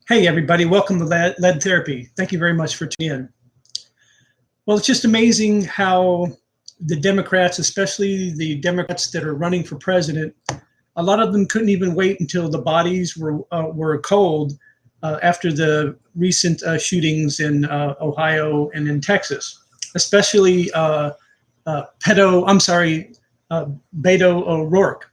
Hey, everybody, welcome to Lead Therapy. Thank you very much for tuning in. Well, it's just amazing how the Democrats, especially the Democrats that are running for president, a lot of them couldn't even wait until the bodies were cold after the recent shootings in Ohio and in Texas, especially Beto O'Rourke.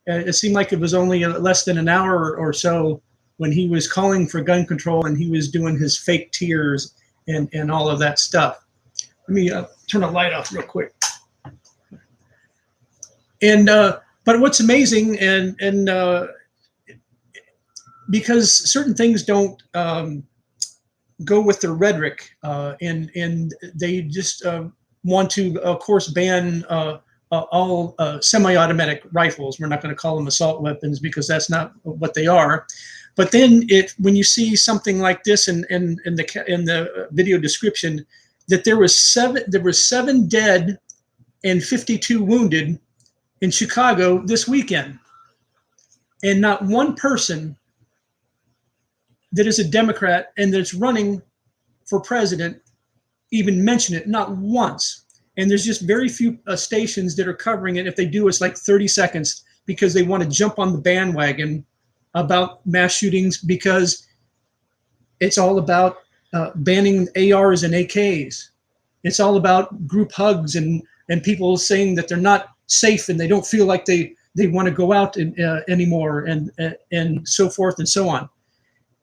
It seemed like it was only less than an hour or so when he was calling for gun control and he was doing his fake tears and all of that stuff. Let me turn the light off real quick. And but what's amazing, and because certain things don't go with their rhetoric, and they just want to, of course, ban all semi-automatic rifles. We're not going to call them assault weapons because that's not what they are. But then when you see something like this in the video description, that there were seven dead and 52 wounded in Chicago this weekend, and not one person that is a Democrat and that's running for president even mention it, not once. And there's just very few stations that are covering it. If they do, it's like 30 seconds because they want to jump on the bandwagon about mass shootings, because it's all about banning ARs and AKs. It's all about group hugs and people saying that they're not safe and they don't feel like they want to go out anymore, and so forth and so on.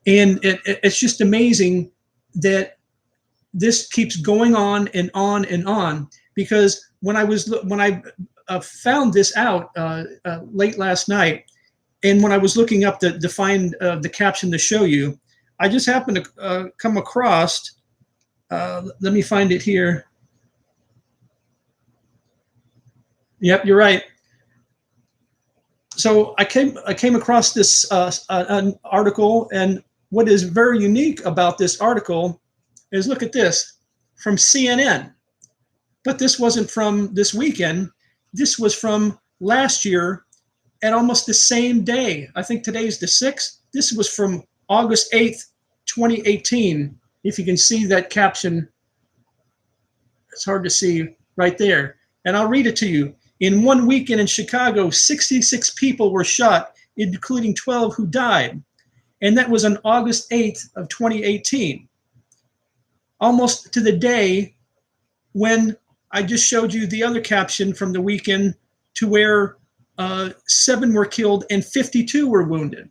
And it's just amazing that this keeps going on and on and on, because when I found this out late last night, and when I was looking up to find the caption to show you, I just happened to come across, let me find it here. Yep, you're right. So I came across this an article, and what is very unique about this article is, look at this, from CNN. But this wasn't from this weekend. This was from last year at almost the same day. I think today's the 6th. This was from August 8th, 2018. If you can see that caption, it's hard to see right there. And I'll read it to you. In one weekend in Chicago, 66 people were shot, including 12 who died. And that was on August 8th of 2018. Almost to the day when I just showed you the other caption from the weekend, to where 7 were killed and 52 were wounded.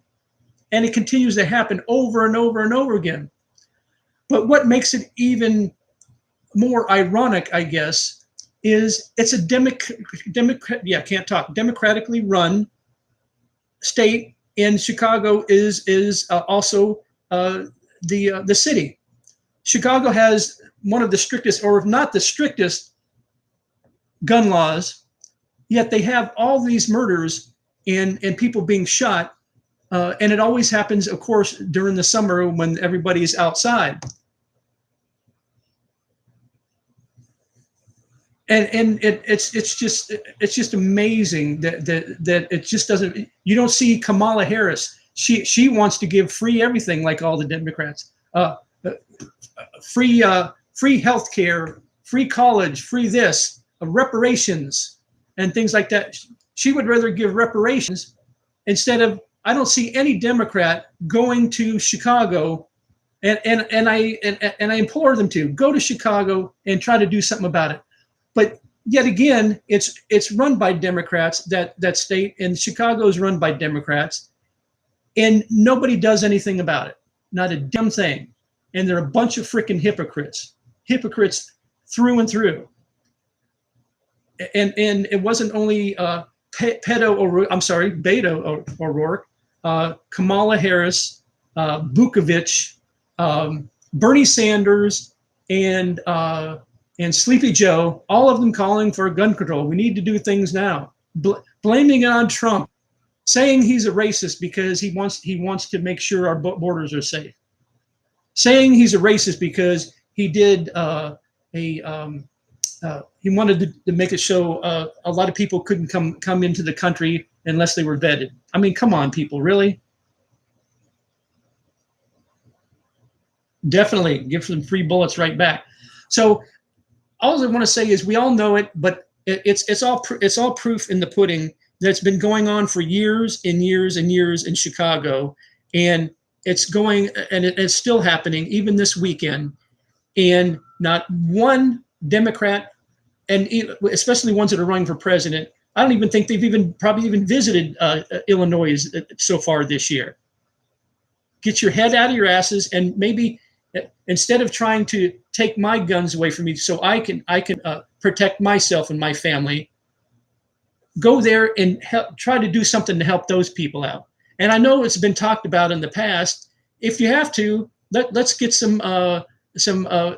And it continues to happen over and over and over again. But what makes it even more ironic, I guess, is it's a democratically run state, and Chicago is also the city. Chicago has one of the strictest, or if not the strictest, gun laws. Yet they have all these murders and people being shot. And it always happens, of course, during the summer when everybody's outside. And it's just amazing that it just doesn't. You don't see Kamala Harris. She wants to give free everything like all the Democrats. Free health care, free college, free this, reparations, and things like that. She would rather give reparations instead of. I don't see any Democrat going to Chicago, and I implore them to go to Chicago and try to do something about it. But yet again, it's run by Democrats, that state, and Chicago is run by Democrats, and nobody does anything about it. Not a damn thing. And they're a bunch of freaking hypocrites through and through. And it wasn't only Beto O'Rourke, Kamala Harris, Bukovic, Bernie Sanders, and Sleepy Joe, all of them calling for gun control. We need to do things now. Blaming it on Trump, saying he's a racist because he wants to make sure our borders are safe. Saying he's a racist because he did he wanted to make it so a lot of people couldn't come into the country unless they were vetted. I mean, come on, people, really? Definitely give some free bullets right back. So all I want to say is we all know it, but it's all proof in the pudding that's been going on for years and years and years in Chicago, and it's going and it's still happening even this weekend. And not one Democrat, and especially ones that are running for president, I don't even think they've probably even visited Illinois so far this year. Get your head out of your asses, and maybe instead of trying to take my guns away from me so I can protect myself and my family, go there and try to do something to help those people out. And I know it's been talked about in the past. If you have to, let's get some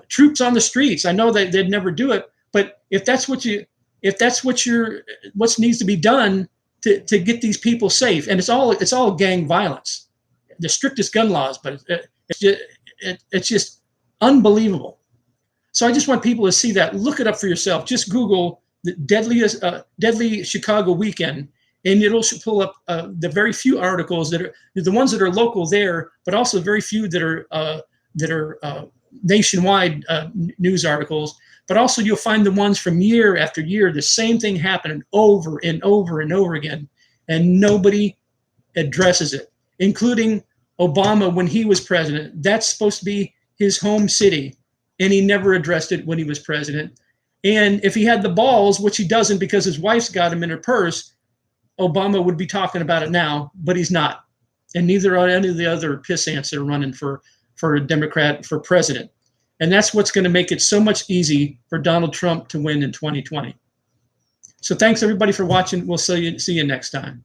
troops on the streets. I know that they'd never do it, but if that's what needs to be done to get these people safe, and it's all gang violence, the strictest gun laws, but it's just unbelievable. So I just want people to see that. Look it up for yourself. Just Google the deadly Chicago weekend, and it'll pull up the very few articles that are the ones that are local there, but also very few that are nationwide news articles. But also you'll find the ones from year after year, the same thing happening over and over and over again, and nobody addresses it, including Obama when he was president. That's supposed to be his home city, and he never addressed it when he was president. And if he had the balls, which he doesn't because his wife's got him in her purse, Obama would be talking about it now, but he's not. And neither are any of the other piss ants that are running for a Democrat for president. And that's what's going to make it so much easy for Donald Trump to win in 2020. So thanks everybody for watching. We'll see you next time.